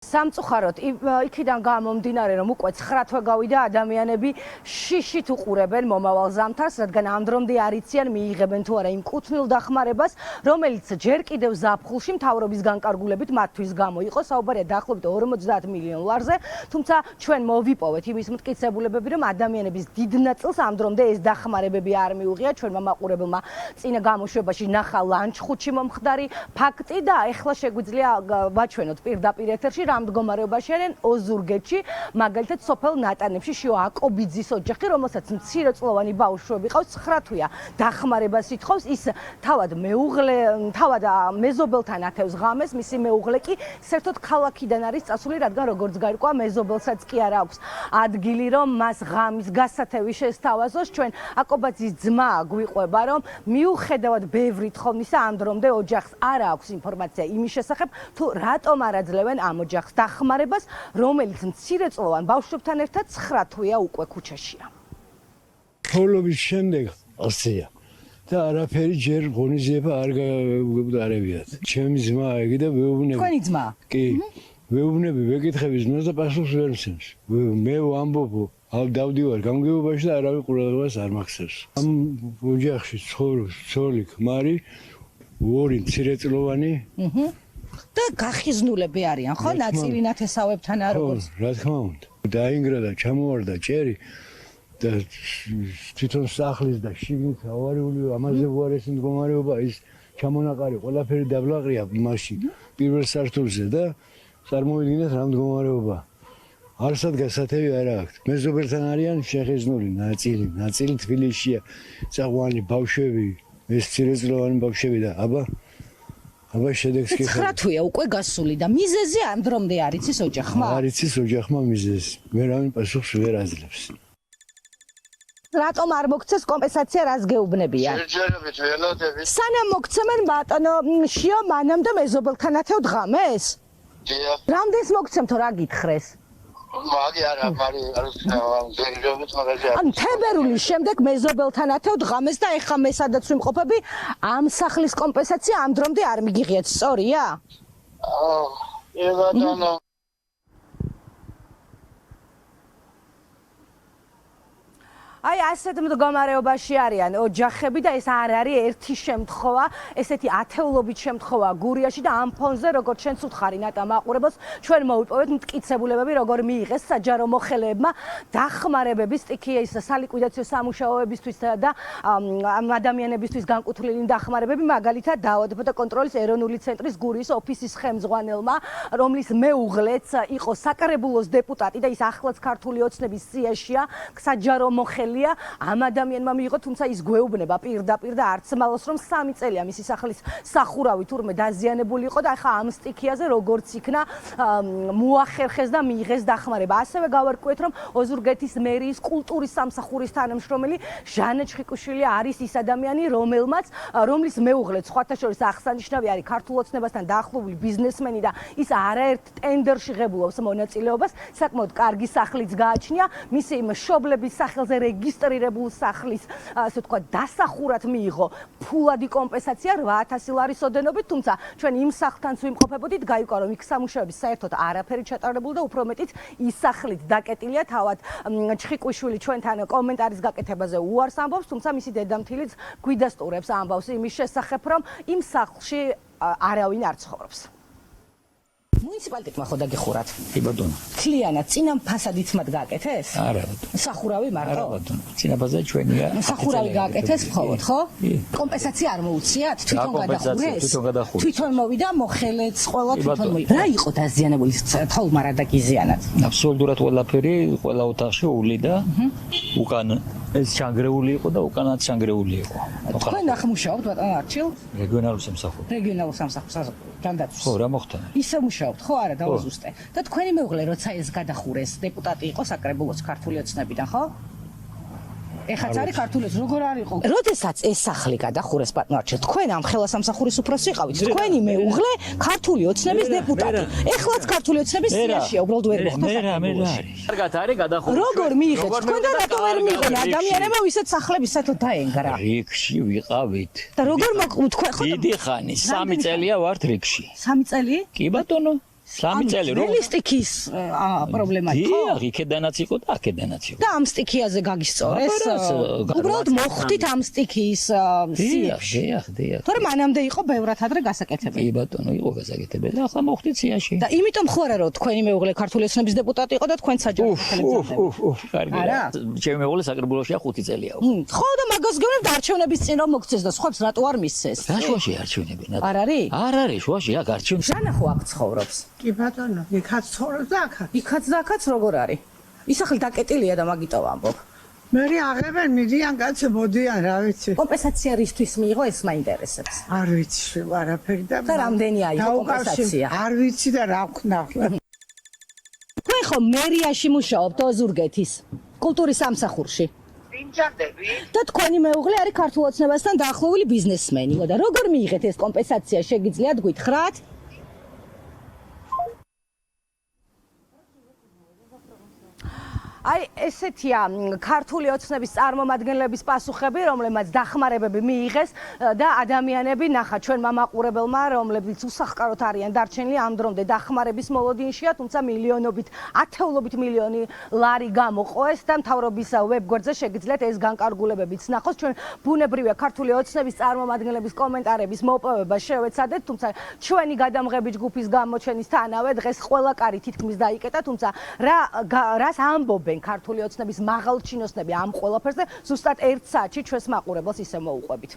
სამწუხაროდ იქიდან გამომდინარე რომ უკვე 9 თვე გავიდა ადამიანები შიშით უყურებენ მომავალ ზამთარს, რადგან ამ დრომდე არ იციან მიიღებენ თუ არა იმ კუთვნილ დახმარებას, რომელიც ჯერ კიდევ ზაფხულში მთავრობის განკარგულებით მათთვის გამოიყო. საუბარია დაახლოებით 50 მილიონ ლარზე, თუმცა ჩვენ მოვიპოვეთ იმის მტკიცებულებები, რომ ადამიანების დიდ ნაწილს ამ დრომდე ეს დახმარებები არ მიუღია. ჩვენმა მაყურებელმა წინა გამოშვებაში ნახა ლანჩხუთში მომხდარი ფაქტი და ეხლა შეგვიძლია ვაჩვენოთ პირდაპირ ეთერში რა მდგომარეობაში არიან ოზურგეთში, მაგალითად სოფელ ნატანებში შიო აკობიძის ოჯახი, რომელსაც მცირეწლოვანი ბავშვები ყავს, 9 თვეა დახმარებას ითხოვს. ის თავად მეზობელთან ათევს ღამეს, მისი მეუღლე კი საერთოდ ქალაქიდან არის წასული, რადგან როგორც გაირკვა მეზობელსაც კი არ აქვს ადგილი, რომ მას ღამის გასათევი შესთავაზოს. ჩვენ აკობაძის ძმა გვიყვება, რომ მიუხედავად ბევრი თხოვნისა ამ დრომდე ოჯახს არ აქვს ინფორმაცია იმის შესახებ, თუ რატომ არ აძლევენ ამ ოჯახს დახმარებას, რომელიც მცირეწლოვან ბავშვებთან ერთად 9 თვეა უკვე ქუჩაშია. ფოლობის შემდეგ ასეა და არაფერი ჯერ ღონისძიება არ გაგვდარებიათ. ჩემი ძმა იგი და ვეუბნები. თქვენი ძმა? კი. ვეუბნები, ვეკითხები ძმას და პასუხს ვერ მცემს. მე ვამბობ, დავდივარ გამგეობაში და არავინ ყურადღებას არ მახსოვს. ამ ოჯახში ცხოვრობს ცოლი, ქმარი, 2 მცირეწლოვანი. და გახიზნულები არიან, ხო? ნაწილი ნათესავებთან არ როგორც. რა თქმა უნდა. დაინგრა და ჩამოვარდა ჭერი და თვითონ სახლის და შიგნით ავარიული ამაზე უარესი მდგომარეობა, ის ჩამონაყარი ყველაფერი დაბლაყრია მასში პირველ სართულზე და წარმოვიდგინეთ რა მდგომარეობა. არსად გასათევი არ აქვს. მეზობელთან არიან შეხიზნული ნაწილი თბილისშია, წაღვანი ბავშვები, ეს მცირეწლოვანი ბავშვები და აბა შედეგს კი 9 თვეა უკვე გასული და მიზეზი ამ დრომდე არ იცის ოჯახმა? არ იცის ოჯახმა მიზეზი. ვერავინ პასუხს ვერ აძლევს. რატომ არ მოგცეს კომპენსაცია, რას გეუბნებიან? შეჯერებით ველოდებით. სანამ მოგცემენ ბატონო შიო, მანამდე მეზობელთან ათევთ ღამეს? დიახ. რამდენს მოგცემთო, რა გითხრეს? მაგი არა, მარი არის ზერჯობით მაგაზე. ან თებერვლის შემდეგ მეზობელთან ათევთ ღამეს და ეხა მე სადაც ვიმყოფები, ამ სახლის კომპენსაცია ამ დრომდე არ მიგიღიათ, სწორია? ბატონო. აი ასეთ მდგომარეობაში არიან ოჯახები და ეს არ არის ერთი შემთხვევა, ესეთი ათეულობით შემთხვევა გურიაში და ამ ფონზე როგორც შენც უთხარი ნატა მაყურებელს, ჩვენ მოვიპოვეთ მტკიცებულებები, როგორ მიიღეს საჯარო მოხელეებმა დახმარებები სტიქიის სალიკვიდაციო სამუშაოებისთვის და ამ ადამიანებისთვის განკუთვნილი დახმარებები, მაგალითად დაავადებათა კონტროლის ეროვნული ცენტრის გურიის ოფისის ხელმძღვანელმა, რომლის მეუღლეც იყო საკრებულოს დეპუტატი და ის ახლაც ქართული ოცნების სიაშია, საჯარო მოხელე ამ ადამიანმა მიიღო, თუმცა ის გვეუბნება პირდაპირ და არც მალოს რომ 3 წელია მისი სახლის სახურავი თურმე დაზიანებული იყო და ახლა ამ სტიქიაზე როგორც იქნა მოახერხეს და მიიღეს დახმარება. ასევე გავარკვიეთ, რომ ოზურგეთის მერიის კულტურის სამსახურის თანამშრომელი ჟანე ჩხიკუშვილი არის ის ადამიანი, რომლის მეუღლე სხვათა შორის აღსანიშნავი არის ქართულ ოცნებასთან დაახლოებული ბიზნესმენი და ის არაერთ ტენდერში ღებულობს მონაწილეობას, საკმაოდ კარგი სახლიც გააჩნია, მისი მშობლების სახელზე რეგისტრირებულ სახლის, ასე ვთქვათ, დასახურად მიიღო ფულადი კომპენსაცია 8000 ლარის ოდენობით, თუმცა ჩვენ იმ სახლთანც ვიმყოფებოდით, გაირკვა, რომ იქ სამუშაოების საერთოდ არაფერი ჩატარებული და უფრო მეტიც ის სახლით დაკეტილია. თავად ჩხიკვიშვილი ჩვენთან კომენტარის გაკეთებაზე უარს ამბობს, თუმცა მისი დედამთილიც გვიდასტურებს ამბავს იმის შესახებ, რომ იმ სახლში არავინ არ ცხოვრობს. მუნიციპალიტეტმა ხო დაგეხურათ? კი ბატონო. თლიანად წინა ფასადით მათ გააკეთეს? არა ბატონო. სახურავი მარტო? არა ბატონო. წინა ფასადი ჩვენია. სახურავი გააკეთეს მხოლოდ, ხო? კომპენსაცია არ მოუციათ? თვითონ გადახურეს? თვითონ გადახურეს. თვითონ მოვიდა მოხელეც, ყველა თვითონ მოვიდა. რა იყო დაზიანებული თოლმა რა დაგიზიანათ? აბსოლუტურად ყველაფერი, ყველა ოთახში ული და უკან ეს ჩანგრეული იყო და უკანაც ჩანგრეული იყო. თქვენ ახ მუშაობთ ბატონო არჩილ? რეგიონალურ სამსახურში. რეგიონალურ სამსახურში. ჯანდაცვის. ხო, რა მოხდა? ისე მუშაობთ, ხო არა, დავაზუსტე. და თქვენი მეუღლე როცა ეს გადახურეს, დეპუტატი იყო საკრებულოს ქართული ოცნებიდან, ხო? ეხაც არის ქართული ოცნები, როგორ არ იყო? როდესაც ეს სახლი გადახურეს ბატონო არჩილ, თქვენ ამ ხელასამსახურის უფროსი იყავით, თქვენი მეუღლე ქართული ოცნების დეპუტატი. ეხლაც ქართული ოცნების სიაშია, უბრალოდ ვერ მოხდა. მე რა არის. კარგად არის გადახურული. როგორ მიიღეთ? თქვენ და რატო ვერ მიიღეთ? ადამიანებმა ვისაც სახლები საერთოდ დაენგრა. რიგში ვიყავით. და როგორ თქვენ ხო? დიდი ხანი, 3 წელია ვართ რიგში. 3 წელი? კი ბატონო. 3 წელი რომ ძველი სტიქის პრობლემა იყო? დიახ, იქედანაც იყო და აქედანაც იყო. და ამ სტიქიაზე გაგისწორეს? უბრალოდ მოხვდით ამ სტიქის სიებში. დიახ. თორემ მანამდე იყო ბევრად ადრე გასაკეთებელი. კი ბატონო, იყო გასაკეთებელი. ახლა მოხდით სიაში. და იმიტომ ხო არა რომ თქვენი მეუღლე ქართული ოცნების დეპუტატი იყო და თქვენ საჯარო კარგი. ჩემი მეუღლე საკრებულოშია 5 წელია. ხო და მაგას გეუბნებთ არჩევნების წინ რომ მოგცეს და სხვებს რატო არ მისცეს? რა შუაში არჩევნები? არ არის? არ არის შუაში, აქ არჩევნები. ჟანა ხო აქ ცხოვრობს? კი ბატონო, იქაც ცხოვრობს და აქაც. იქაც და აქაც როგორ არის? ისახლი დაკეტილია და მაგიტო ვამბობ. მე აღებენ, მიდიან კაცი, მოდიან, რა ვიცი. კომპენსაცია რისთვის მიიღო ეს მაინტერესებს. არ ვიცი, არაფერი და და რამდენი აიღო კომპენსაცია? არ ვიცი და რა ვქნა ახლა. თქვენ ხო მერიაში მუშაობთ ოზურგეთის კულტურის სამსახურში? ვინჯანდები? და თქვენი მეუღლე არის ქართულ ოცნებასთან დაახლოებული ბიზნესმენი. და როგორ მიიღეთ ეს კომპენსაცია, შეგიძლიათ გითხრათ? აი ესეთია ქართული ოცნების წარმომადგენლების პასუხები, რომლებმაც დახმარებები მიიღეს და ადამიანები ნახა ჩვენ მამაყურებელმა, რომლებიც უსახკაროდ არიან დარჩენილი ამ დრომდე დახმარების მოლოდინშია, თუმცა მილიონობით, ათეულობით მილიონი ლარი გამოყოეს და მთავრობის ვებგვერდზე შეგიძლიათ ეს განკარგულებებიც ნახოს. ჩვენ ბუნებრივია ქართული ოცნების წარმომადგენლების კომენტარების მოპოვება შევეცადეთ, თუმცა ჩვენი გადამღები ჯგუფის გამოჩენისთანავე დღეს ყველა კარი თითქმის დაიკეტა, თუმცა რას ამბობენ ქართული ოცნების მაღალჩინოსნები ამ ყველაფერზე ზუსტად 1 საათში ჩვენს მაყურებელს ისე მოუყვებით.